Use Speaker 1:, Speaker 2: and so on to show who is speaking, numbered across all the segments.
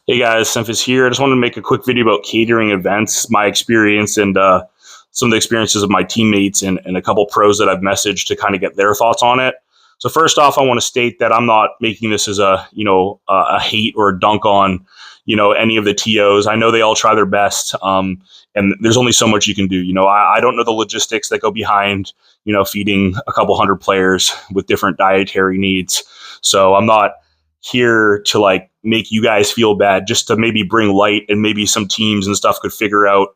Speaker 1: Hey guys, Memphis here. I just wanted to make a quick video about catering events, my experience, and some of the experiences of my teammates and a couple pros that I've messaged to kind of get their thoughts on it. So first off, I want to state that I'm not making this as a hate or a dunk on any of the TOs. I know they all try their best, and there's only so much you can do. I don't know the logistics that go behind feeding a couple hundred players with different dietary needs. So I'm not here to like make you guys feel bad, just to maybe bring light, and maybe some teams and stuff could figure out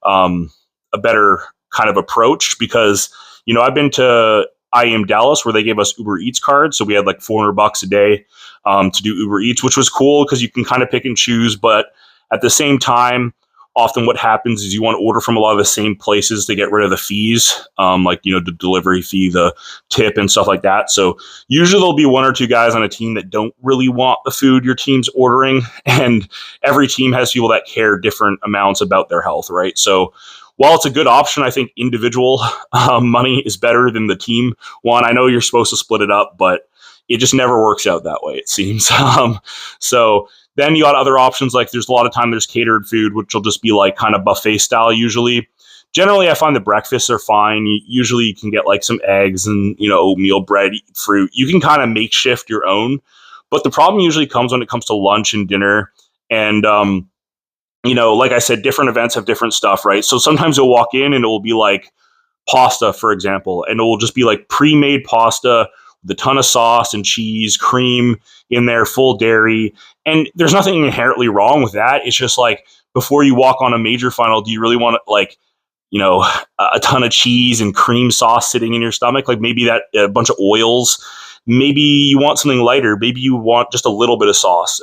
Speaker 1: a better kind of approach. Because I've been to IEM Dallas where they gave us Uber Eats cards, so we had like $400 a day to do Uber Eats, which was cool because you can kind of pick and choose. But at the same time, often what happens is you want to order from a lot of the same places to get rid of the fees, the delivery fee, the tip, and stuff like that. So usually there'll be one or two guys on a team that don't really want the food your team's ordering, and every team has people that care different amounts about their health, right? So while it's a good option, I think individual money is better than the team one. I know you're supposed to split it up, but it just never works out that way, it seems. So then you got other options, like there's a lot of time there's catered food, which will just be like kind of buffet style usually. Generally, I find the breakfasts are fine. Usually you can get like some eggs and, oatmeal, bread, fruit. You can kind of makeshift your own. But the problem usually comes when it comes to lunch and dinner. And, like I said, different events have different stuff, right? So sometimes you'll walk in and it will be like pasta, for example, and it will just be like pre-made pasta with a ton of sauce and cheese, cream in there, full dairy. And there's nothing inherently wrong with that. It's just like, before you walk on a major final, do you really want a ton of cheese and cream sauce sitting in your stomach? Like maybe that a bunch of oils. Maybe you want something lighter. Maybe you want just a little bit of sauce.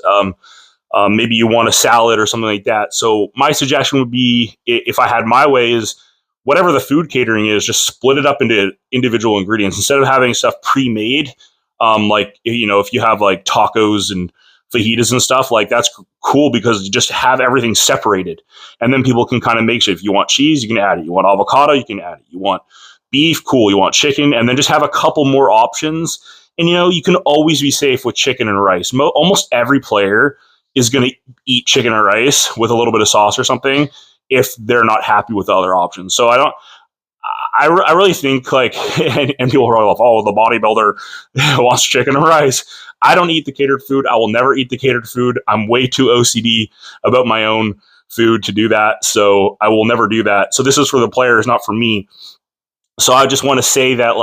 Speaker 1: Maybe you want a salad or something like that. So my suggestion would be, if I had my way, is whatever the food catering is, just split it up into individual ingredients instead of having stuff pre-made. If you have like tacos and fajitas and stuff, like that's cool because you just have everything separated, and then people can kind of make sure, if you want cheese, you can add it. You want avocado, you can add it. You want beef, cool. You want chicken, and then just have a couple more options. And you can always be safe with chicken and rice. Almost every player is going to eat chicken or rice with a little bit of sauce or something if they're not happy with the other options. So I really think and people are like, oh, the bodybuilder wants chicken and rice. I don't eat the catered food. I will never eat the catered food. I'm way too OCD about my own food to do that. So I will never do that. So this is for the players, not for me. So I just want to say that,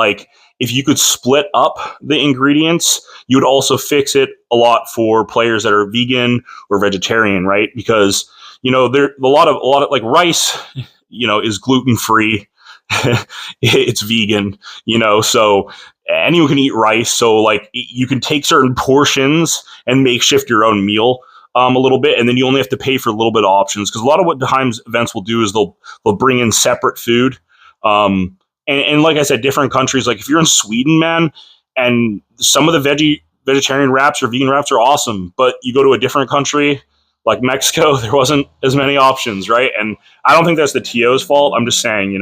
Speaker 1: if you could split up the ingredients, you would also fix it a lot for players that are vegan or vegetarian, right? Because there a lot of like rice, is gluten free. It's vegan, so anyone can eat rice. So you can take certain portions and makeshift your own meal a little bit, and then you only have to pay for a little bit of options. Because a lot of what Times events will do is they'll bring in separate food. And like I said, different countries, like if you're in Sweden, man, and some of the vegetarian wraps or vegan wraps are awesome, but you go to a different country like Mexico, there wasn't as many options, right? And I don't think that's the TO's fault. I'm just saying,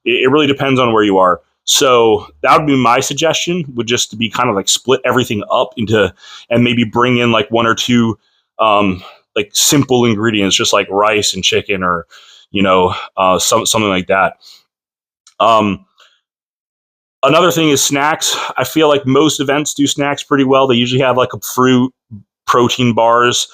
Speaker 1: it really depends on where you are. So that would be my suggestion, would just to be kind of like split everything up into, and maybe bring in like one or two like simple ingredients, just like rice and chicken, or something like that. Another thing is snacks. I feel like most events do snacks pretty well. They usually have like a fruit, protein bars,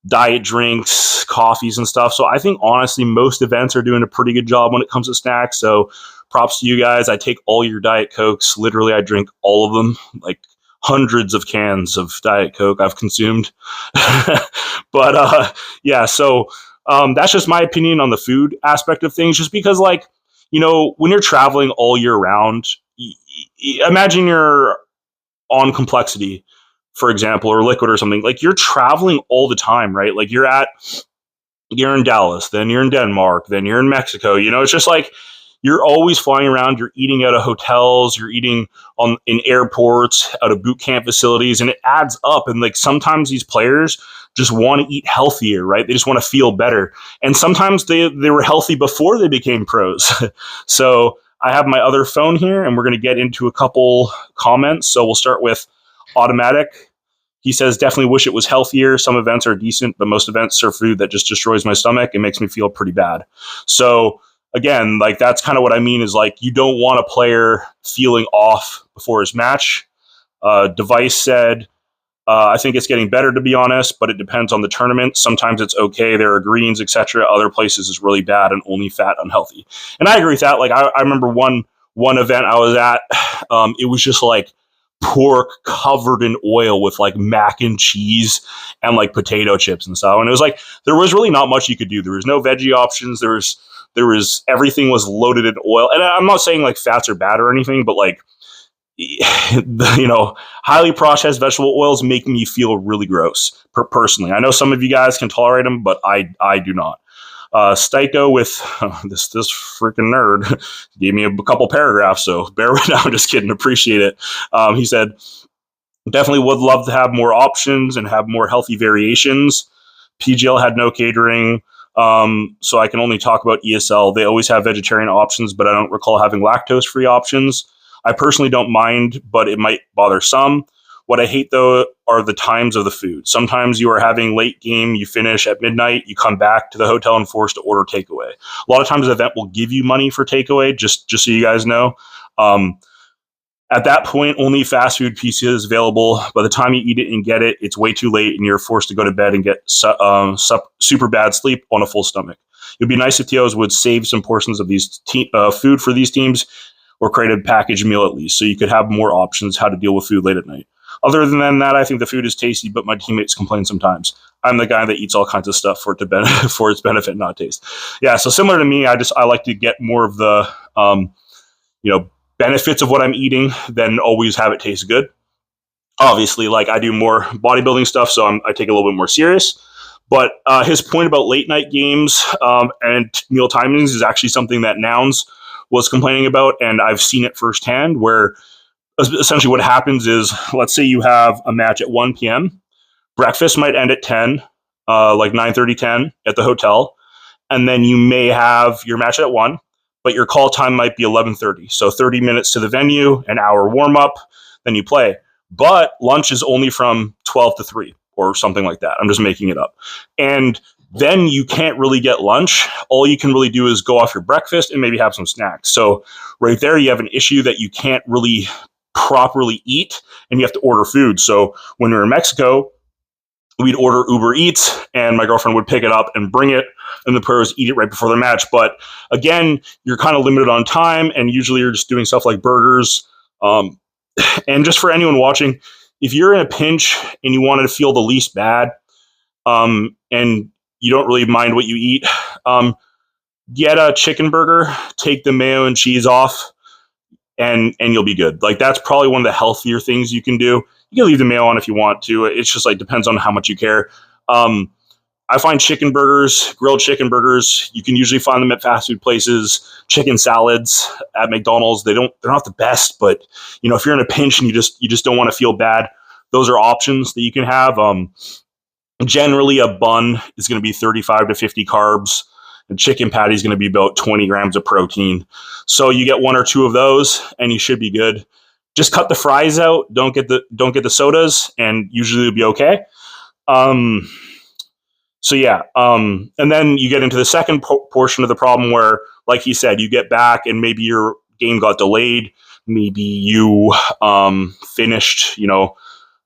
Speaker 1: diet drinks, coffees, and stuff. So I think honestly, most events are doing a pretty good job when it comes to snacks. So props to you guys. I take all your Diet Cokes. Literally, I drink all of them, like hundreds of cans of Diet Coke I've consumed. But yeah, so that's just my opinion on the food aspect of things, just because when you're traveling all year round, imagine you're on Complexity, for example, or Liquid or something. Like, you're traveling all the time, right? Like you're in Dallas, then you're in Denmark, then you're in Mexico. It's just like you're always flying around. You're eating out of hotels, you're eating in airports, out of boot camp facilities, and it adds up. And sometimes these players just want to eat healthier, right? They just want to feel better. And sometimes they were healthy before they became pros. So I have my other phone here, and we're going to get into a couple comments. So we'll start with Automatic. He says, definitely wish it was healthier. Some events are decent, but most events serve food that just destroys my stomach and makes me feel pretty bad. So again, like that's kind of what I mean is like you don't want a player feeling off before his match. Device said, I think it's getting better, to be honest, but it depends on the tournament. Sometimes it's okay. There are greens, etc. Other places is really bad and only fat, unhealthy. And I agree with that. Like I remember one event I was at, it was just like pork covered in oil with like mac and cheese and like potato chips and stuff. And it was like there was really not much you could do. There was no veggie options. There was everything was loaded in oil. And I'm not saying like fats are bad or anything, but like highly processed vegetable oils make me feel really gross personally. I know some of you guys can tolerate them, but I do not. Styko with this freaking nerd gave me a couple paragraphs, so bear with me. I'm just kidding. Appreciate it. He said, definitely would love to have more options and have more healthy variations. PGL had no catering, so I can only talk about ESL. They always have vegetarian options, but I don't recall having lactose-free options. I personally don't mind, but it might bother some. What I hate, though, are the times of the food. Sometimes you are having late game, you finish at midnight, you come back to the hotel and forced to order takeaway. A lot of times the event will give you money for takeaway, just so you guys know. At that point, only fast food pizza is available. By the time you eat it and get it, it's way too late and you're forced to go to bed and get super bad sleep on a full stomach. It would be nice if TOs would save some portions of these food for these teams or create a package meal at least, so you could have more options how to deal with food late at night. Other than that, I think the food is tasty, but my teammates complain sometimes. I'm the guy that eats all kinds of stuff for its benefit, not taste. Yeah, so similar to me, I like to get more of the benefits of what I'm eating than always have it taste good. Obviously, like I do more bodybuilding stuff, so I take it a little bit more serious. But his point about late night games and meal timings is actually something that Nouns was complaining about, and I've seen it firsthand where essentially what happens is, let's say you have a match at 1 p.m., breakfast might end at 10, like 9:30, 10 at the hotel, and then you may have your match at 1, but your call time might be 11:30. So 30 minutes to the venue, an hour warm-up, then you play. But lunch is only from 12 to 3 or something like that. I'm just making it up. And then you can't really get lunch. All you can really do is go off your breakfast and maybe have some snacks. So right there, you have an issue that you can't really properly eat and you have to order food. So when we were in Mexico, we'd order Uber Eats and my girlfriend would pick it up and bring it and the pros eat it right before the match. But again, you're kind of limited on time and usually you're just doing stuff like burgers. And just for anyone watching, if you're in a pinch and you wanted to feel the least bad and you don't really mind what you eat, get a chicken burger, take the mayo and cheese off, and you'll be good. Like that's probably one of the healthier things you can do. You can leave the mayo on if you want to. It's just like depends on how much you care. I find chicken burgers, grilled chicken burgers, you can usually find them at fast food places. Chicken salads at McDonald's, they're not the best, but if you're in a pinch and you just don't want to feel bad, those are options that you can have. Generally, a bun is going to be 35 to 50 carbs. And chicken patty is going to be about 20 grams of protein. So you get one or two of those, and you should be good. Just cut the fries out. Don't get the sodas, and usually it'll be okay. So yeah, and then you get into the second portion of the problem where, like he said, you get back and maybe your game got delayed. Maybe you finished,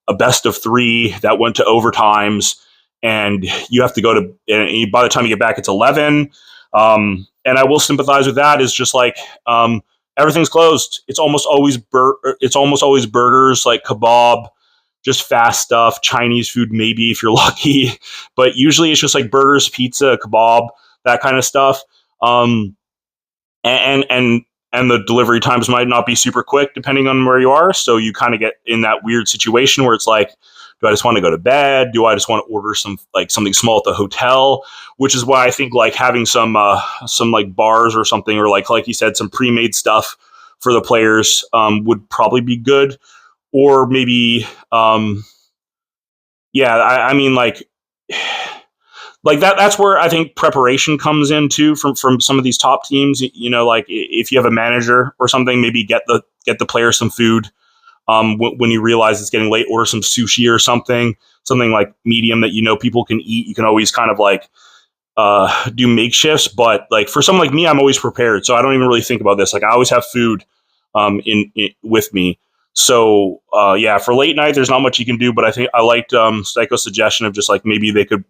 Speaker 1: a best of 3 that went to overtimes, and you have to go to. And by the time you get back, it's 11. And I will sympathize with that. Is just like everything's closed. It's almost always burgers, like kebab, just fast stuff, Chinese food, maybe if you're lucky, but usually it's just like burgers, pizza, kebab, that kind of stuff. And the delivery times might not be super quick depending on where you are. So you kind of get in that weird situation where it's like, do I just want to go to bed? Do I just want to order something small at the hotel? Which is why I think like having some like bars or something, or like you said, some pre-made stuff for the players would probably be good. Or maybe, I mean, like that. That's where I think preparation comes in too from some of these top teams. Like if you have a manager or something, maybe get the players some food. When you realize it's getting late, order some sushi or something like medium that people can eat. You can always kind of like do makeshifts, but like for someone like me, I'm always prepared, so I don't even really think about this. Like I always have food in with me. So yeah, for late night, there's not much you can do, but I think I liked Psycho's suggestion of just like maybe they could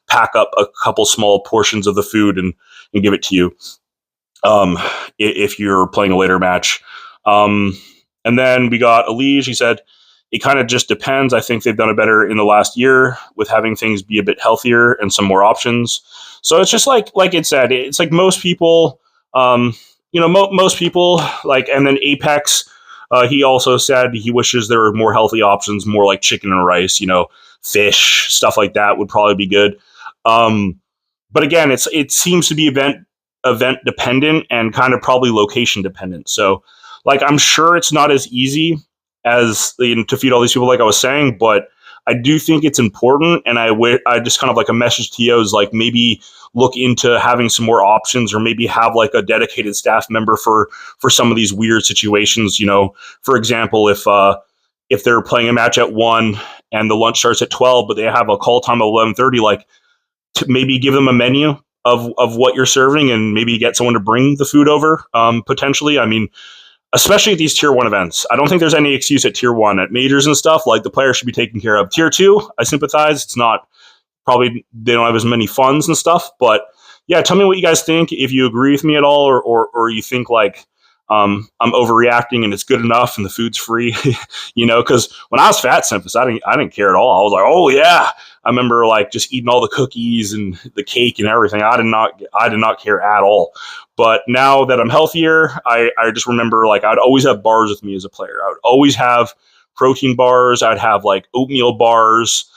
Speaker 1: pack up a couple small portions of the food and give it to you if you're playing a later match. And then we got Elige. He said it kind of just depends. I think they've done it better in the last year with having things be a bit healthier and some more options. So it's just like it said, it's like most people, most people like, and then Apex, he also said he wishes there were more healthy options, more like chicken and rice, fish, stuff like that would probably be good. But again, it seems to be event dependent and kind of probably location dependent. So like, I'm sure it's not as easy as to feed all these people, like I was saying, but I do think it's important. And I just kind of like a message to you is like, maybe look into having some more options, or maybe have like a dedicated staff member for some of these weird situations. For example, if they're playing a match at 1 and the lunch starts at 12, but they have a call time of 11:30, like to maybe give them a menu of what you're serving, and maybe get someone to bring the food over, potentially. I mean, especially at these tier 1 events, I don't think there's any excuse at tier 1. At majors and stuff, like the players should be taken care of. Tier 2, I sympathize. It's not, probably they don't have as many funds and stuff, but yeah, tell me what you guys think, if you agree with me at all, or you think like I'm overreacting and it's good enough and the food's free. Because when I was fat Simpus, I didn't care at all. I was like, oh yeah. I remember like just eating all the cookies and the cake and everything. I did not care at all. But now that I'm healthier, I just remember like I'd always have bars with me as a player. I would always have protein bars. I'd have like oatmeal bars.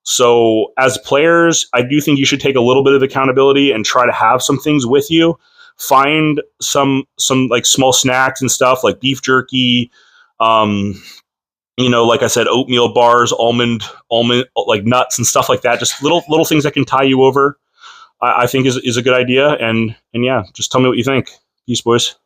Speaker 1: So as players, I do think you should take a little bit of accountability and try to have some things with you. Find some like small snacks and stuff like beef jerky, like I said, oatmeal bars, almond like nuts and stuff like that. Just little things that can tie you over. I think is a good idea. And yeah, just tell me what you think. Peace, boys.